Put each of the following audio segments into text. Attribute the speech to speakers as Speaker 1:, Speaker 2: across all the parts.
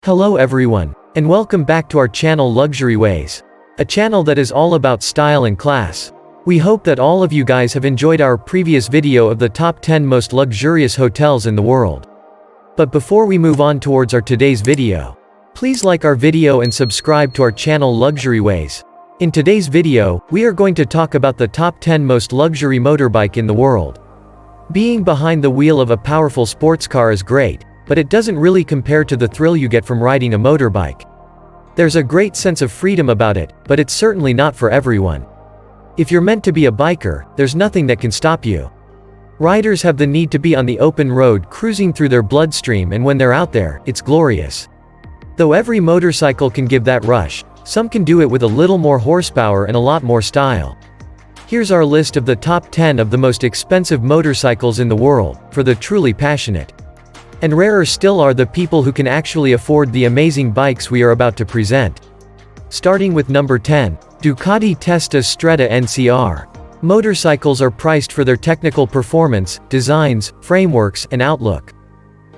Speaker 1: Hello everyone, and welcome back to our channel Luxury Ways. A channel that is all about style and class. We hope that all of you guys have enjoyed our previous video of the top 10 most luxurious hotels in the world. But before we move on towards our today's video, please like our video and subscribe to our channel Luxury Ways. In today's video, we are going to talk about the top 10 most luxury motorbike in the world. Being behind the wheel of a powerful sports car is great, but it doesn't really compare to the thrill you get from riding a motorbike. There's a great sense of freedom about it, but it's certainly not for everyone. If you're meant to be a biker, there's nothing that can stop you. Riders have the need to be on the open road cruising through their bloodstream, and when they're out there, it's glorious. Though every motorcycle can give that rush, some can do it with a little more horsepower and a lot more style. Here's our list of the top 10 of the most expensive motorcycles in the world, for the truly passionate. And rarer still are the people who can actually afford the amazing bikes we are about to present. Starting with number 10, Ducati TESTA Stretta NCR. Motorcycles are priced for their technical performance, designs, frameworks, and outlook.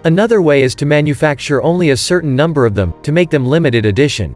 Speaker 1: Another way is to manufacture only a certain number of them, to make them limited edition.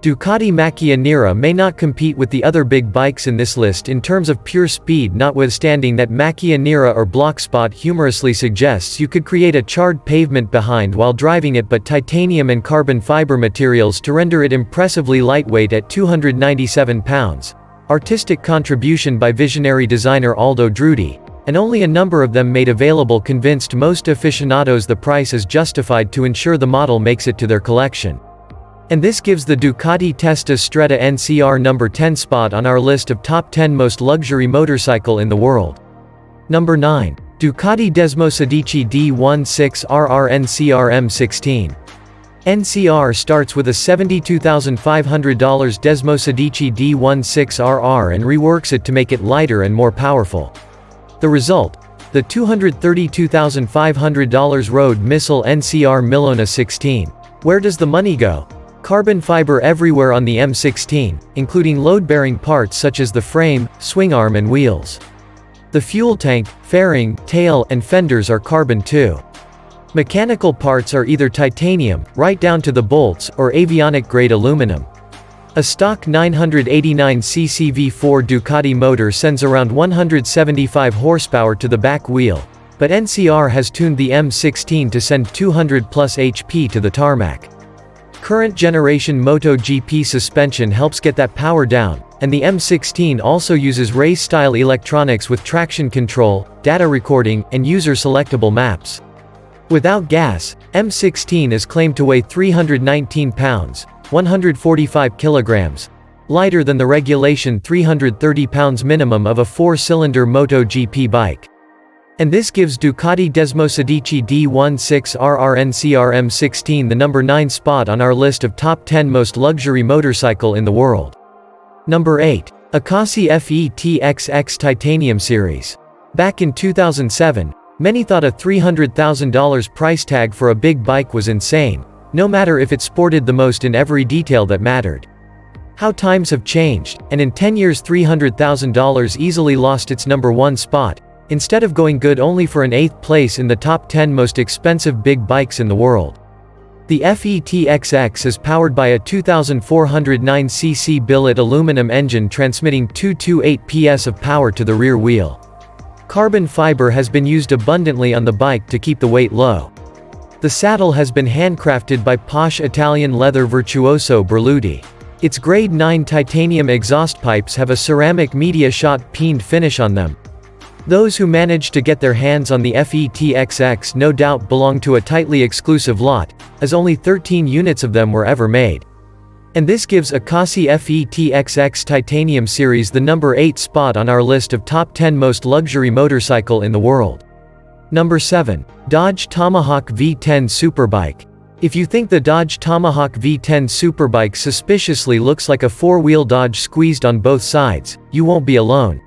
Speaker 1: DUCATI NERA may not compete with the other big bikes in this list in terms of pure speed, notwithstanding that NERA or Blockspot humorously suggests you could create a charred pavement behind while driving it, but titanium and carbon fiber materials to render it impressively lightweight at 297 pounds. Artistic contribution by visionary designer Aldo Drudy, and only a number of them made available convinced most aficionados the price is justified to ensure the model makes it to their collection. And this gives the Ducati TESTA Stretta NCR number 10 spot on our list of top 10 most luxury motorcycle in the world. Number 9. Ducati Desmosedici D16RR NCR M16. NCR starts with a $72,500 Desmosedici D16RR and reworks it to make it lighter and more powerful. The result? The $232,500 Road Missile NCR Milona 16. Where does the money go? Carbon fiber everywhere on the M16, including load-bearing parts such as the frame, swing arm and wheels. The fuel tank, fairing, tail, and fenders are carbon too. Mechanical parts are either titanium, right down to the bolts, or avionic-grade aluminum. A stock 989cc V4 Ducati motor sends around 175 horsepower to the back wheel, but NCR has tuned the M16 to send 200 plus HP to the tarmac. Current generation MotoGP suspension helps get that power down, and the M16 also uses race-style electronics with traction control, data recording, and user-selectable maps. Without gas, M16 is claimed to weigh 319 pounds, 145 kilograms, lighter than the regulation 330 pounds minimum of a 4-cylinder MotoGP bike. And this gives Ducati Desmosedici D16RR NCR M16 the number 9 spot on our list of top 10 most luxury motorcycle in the world. Number 8. ECOSSE FE TIXX Titanium Series. Back in 2007, many thought a $300,000 price tag for a big bike was insane, no matter if it sported the most in every detail that mattered. How times have changed, and in 10 years $300,000 easily lost its number 1 spot, instead of going good only for an 8th place in the top 10 most expensive big bikes in the world. The FE TIXX is powered by a 2,409cc billet aluminum engine transmitting 228 PS of power to the rear wheel. Carbon fiber has been used abundantly on the bike to keep the weight low. The saddle has been handcrafted by posh Italian leather virtuoso Berluti. Its grade 9 titanium exhaust pipes have a ceramic media shot peened finish on them. Those who managed to get their hands on the FE TIXX no doubt belong to a tightly exclusive lot, as only 13 units of them were ever made. And this gives ECOSSE FE TIXX Titanium Series the number 8 spot on our list of top 10 most luxury motorcycle in the world. Number 7. Dodge Tomahawk V10 Superbike. If you think the Dodge Tomahawk V10 Superbike suspiciously looks like a 4-wheel Dodge squeezed on both sides, you won't be alone.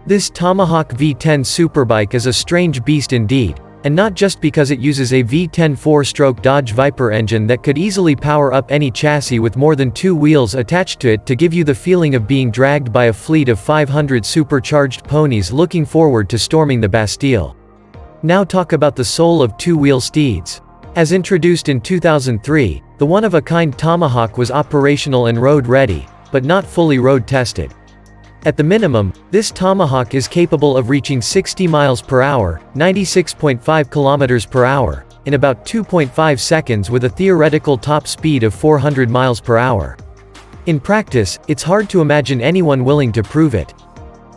Speaker 1: This Tomahawk V10 Superbike is a strange beast indeed, and not just because it uses a V10 4-stroke Dodge Viper engine that could easily power up any chassis with more than 2 wheels attached to it to give you the feeling of being dragged by a fleet of 500 supercharged ponies looking forward to storming the Bastille. Now talk about the soul of two-wheel steeds. As introduced in 2003, The one-of-a-kind Tomahawk was operational and road-ready, but not fully road-tested. At the minimum, this Tomahawk is capable of reaching 60 miles per hour, 96.5 kilometers per hour, in about 2.5 seconds with a theoretical top speed of 400 miles per hour. In practice, it's hard to imagine anyone willing to prove it.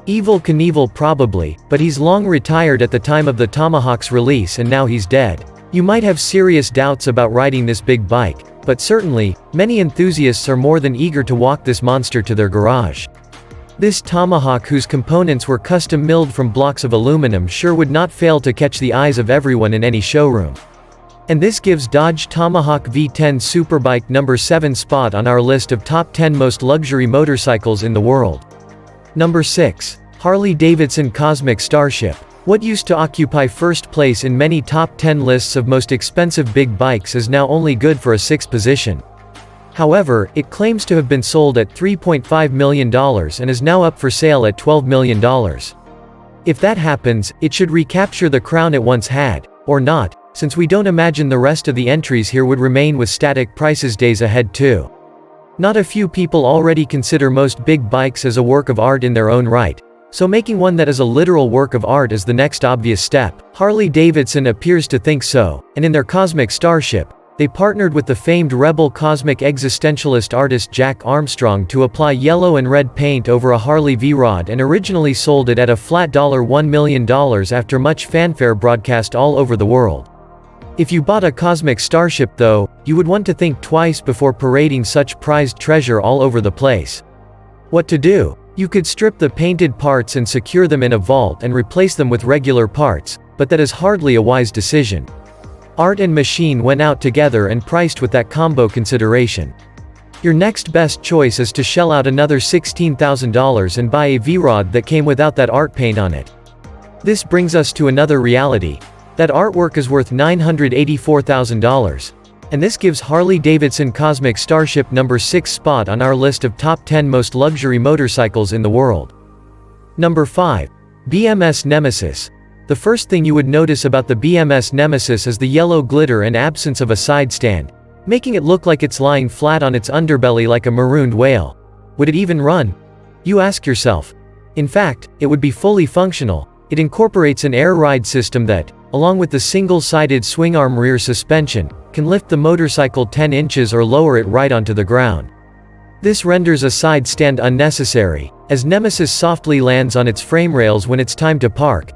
Speaker 1: Evel Knievel probably, but he's long retired at the time of the Tomahawk's release and now he's dead. You might have serious doubts about riding this big bike, but certainly, many enthusiasts are more than eager to walk this monster to their garage. This Tomahawk, whose components were custom milled from blocks of aluminum, sure would not fail to catch the eyes of everyone in any showroom. And this gives Dodge Tomahawk V10 Superbike number 7 spot on our list of top 10 most luxury motorcycles in the world. Number 6. Harley-Davidson Cosmic Starship. What used to occupy first place in many top 10 lists of most expensive big bikes is now only good for a 6th position. However, it claims to have been sold at $3.5 million and is now up for sale at $12 million. If that happens, it should recapture the crown it once had, or not, since we don't imagine the rest of the entries here would remain with static prices days ahead too. Not a few people already consider most big bikes as a work of art in their own right, so making one that is a literal work of art is the next obvious step. Harley-Davidson appears to think so, and in their Cosmic Starship, they partnered with the famed rebel cosmic existentialist artist Jack Armstrong to apply yellow and red paint over a Harley V-Rod and originally sold it at a flat $1 million after much fanfare broadcast all over the world. If you bought a Cosmic Starship though, you would want to think twice before parading such prized treasure all over the place. What to do? You could strip the painted parts and secure them in a vault and replace them with regular parts, but that is hardly a wise decision. Art and machine went out together and priced with that combo consideration. Your next best choice is to shell out another $16,000 and buy a V-Rod that came without that art paint on it. This brings us to another reality. That artwork is worth $984,000. And this gives Harley-Davidson Cosmic Starship number 6 spot on our list of top 10 most luxury motorcycles in the world. Number 5. BMS Nemesis. The first thing you would notice about the BMS Nemesis is the yellow glitter and absence of a side stand, making it look like it's lying flat on its underbelly like a marooned whale. Would it even run? You ask yourself. In fact, it would be fully functional. It incorporates an air ride system that, along with the single-sided swing-arm rear suspension, can lift the motorcycle 10 inches or lower it right onto the ground. This renders a side stand unnecessary, as Nemesis softly lands on its frame rails when it's time to park.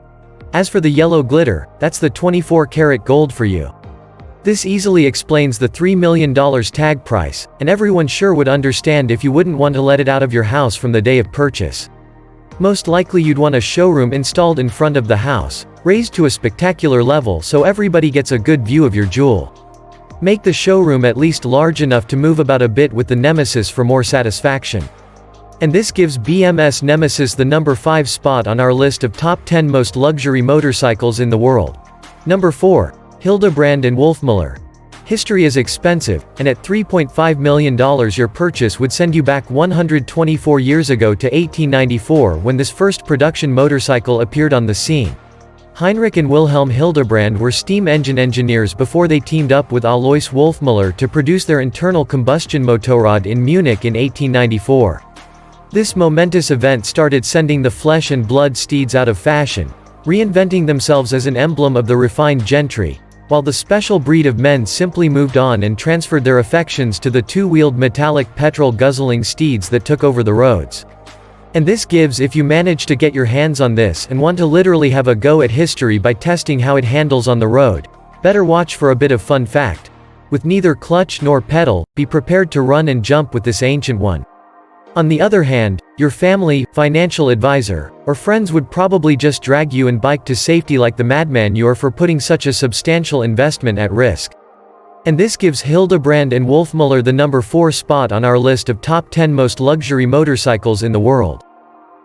Speaker 1: As for the yellow glitter, that's the 24-karat gold for you. This easily explains the $3 million tag price, and everyone sure would understand if you wouldn't want to let it out of your house from the day of purchase. Most likely you'd want a showroom installed in front of the house, raised to a spectacular level so everybody gets a good view of your jewel. Make the showroom at least large enough to move about a bit with the Nemesis for more satisfaction. And this gives BMS Nemesis the number 5 spot on our list of top 10 most luxury motorcycles in the world. Number 4. Hildebrand and WOLFMULLER. History is expensive, and at $3.5 million your purchase would send you back 124 years ago to 1894 when this first production motorcycle appeared on the scene. Heinrich and Wilhelm Hildebrand were steam engine engineers before they teamed up with Alois WOLFMULLER to produce their internal combustion motorrad in Munich in 1894. This momentous event started sending the flesh and blood steeds out of fashion, reinventing themselves as an emblem of the refined gentry, while the special breed of men simply moved on and transferred their affections to the two-wheeled metallic petrol-guzzling steeds that took over the roads. And this gives, if you manage to get your hands on this and want to literally have a go at history by testing how it handles on the road, better watch for a bit of fun fact. With neither clutch nor pedal, be prepared to run and jump with this ancient one. On the other hand, your family, financial advisor, or friends would probably just drag you and bike to safety like the madman you are for putting such a substantial investment at risk. And this gives Hildebrand and WOLFMULLER the number 4 spot on our list of top 10 most luxury motorcycles in the world.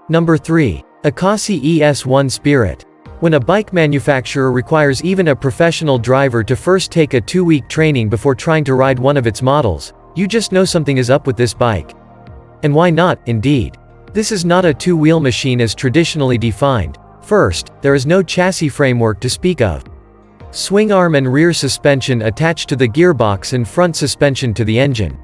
Speaker 1: Number 3. ECOSSE ES1 Spirit. When a bike manufacturer requires even a professional driver to first take a 2-week training before trying to ride one of its models, you just know something is up with this bike. And why not, indeed? This is not a two-wheel machine as traditionally defined. First, there is no chassis framework to speak of. swing arm and rear suspension attached to the gearbox and front suspension to the engine.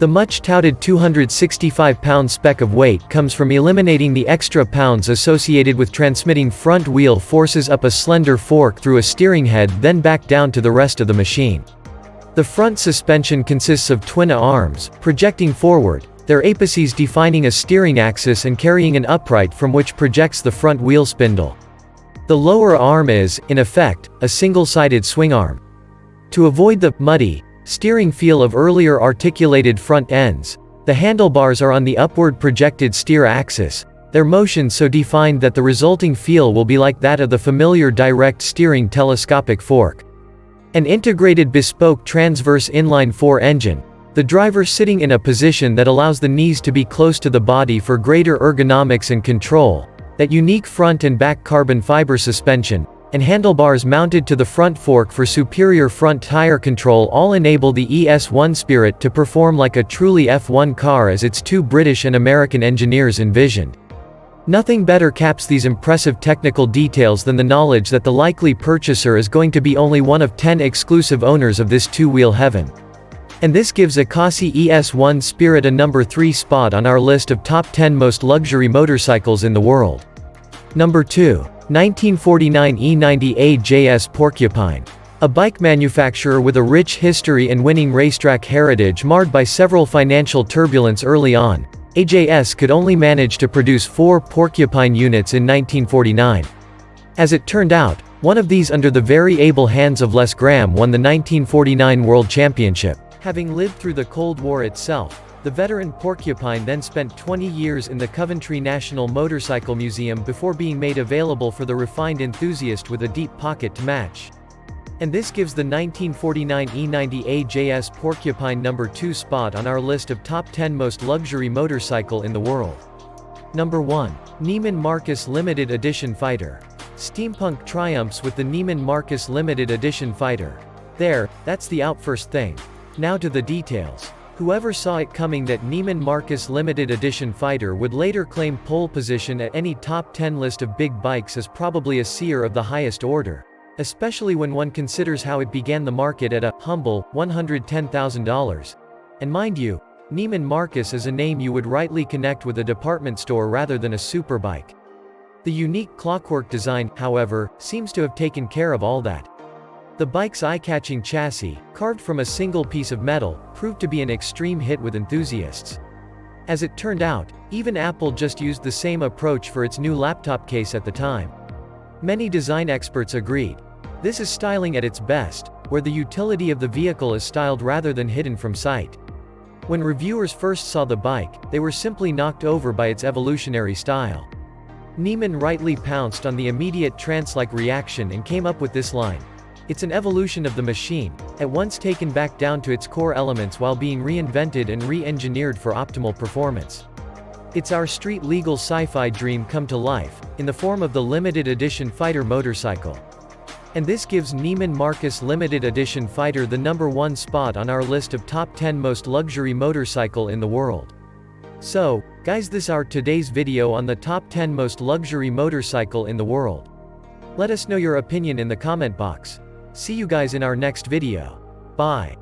Speaker 1: The much-touted 265-pound spec of weight comes from eliminating the extra pounds associated with transmitting front wheel forces up a slender fork through a steering head then back down to the rest of the machine. The front suspension consists of twin arms, projecting forward, their apices defining a steering axis and carrying an upright from which projects the front wheel spindle. The lower arm is, in effect, a single-sided swing arm. To avoid the muddy steering feel of earlier articulated front ends, the handlebars are on the upward projected steer axis, their motion so defined that the resulting feel will be like that of the familiar direct steering telescopic fork. An integrated bespoke transverse inline-4 engine, the driver sitting in a position that allows the knees to be close to the body for greater ergonomics and control, that unique front and back carbon fiber suspension, and handlebars mounted to the front fork for superior front tire control all enable the ES1 Spirit to perform like a truly F1 car as its two British and American engineers envisioned. Nothing better caps these impressive technical details than the knowledge that the likely purchaser is going to be only one of 10 exclusive owners of this two-wheel heaven. And this gives ECOSSE ES1 Spirit a number 3 spot on our list of top 10 most luxury motorcycles in the world. Number 2. 1949 E90 AJS Porcupine. A bike manufacturer with a rich history and winning racetrack heritage marred by several financial turbulence early on, AJS could only manage to produce 4 Porcupine units in 1949. As it turned out, one of these under the very able hands of Les Graham won the 1949 World Championship. Having lived through the Cold War itself, the veteran Porcupine then spent 20 years in the Coventry National Motorcycle Museum before being made available for the refined enthusiast with a deep pocket to match. And this gives the 1949 E90 AJS Porcupine number 2 spot on our list of top 10 most luxury motorcycle in the world. Number 1. Neiman Marcus Limited Edition Fighter. Steampunk triumphs with the Neiman Marcus Limited Edition Fighter. That's the out first thing. Now to the details. Whoever saw it coming that Neiman Marcus Limited Edition Fighter would later claim pole position at any top 10 list of big bikes is probably a seer of the highest order, especially when one considers how it began the market at a humble $110,000. And mind you, Neiman Marcus is a name you would rightly connect with a department store rather than a superbike. The unique clockwork design, however, seems to have taken care of all that. The bike's eye-catching chassis, carved from a single piece of metal, proved to be an extreme hit with enthusiasts. As it turned out, even Apple just used the same approach for its new laptop case at the time. Many design experts agreed. This is styling at its best, where the utility of the vehicle is styled rather than hidden from sight. When reviewers first saw the bike, they were simply knocked over by its evolutionary style. Neiman rightly pounced on the immediate trance-like reaction and came up with this line. It's an evolution of the machine, at once taken back down to its core elements while being reinvented and re-engineered for optimal performance. It's our street-legal sci-fi dream come to life, in the form of the limited edition fighter motorcycle. And this gives Neiman Marcus Limited Edition Fighter the number 1 spot on our list of top 10 most luxury motorcycle in the world. So, guys, this our today's video on the top 10 most luxury motorcycle in the world. Let us know your opinion in the comment box. See you guys in our next video. Bye.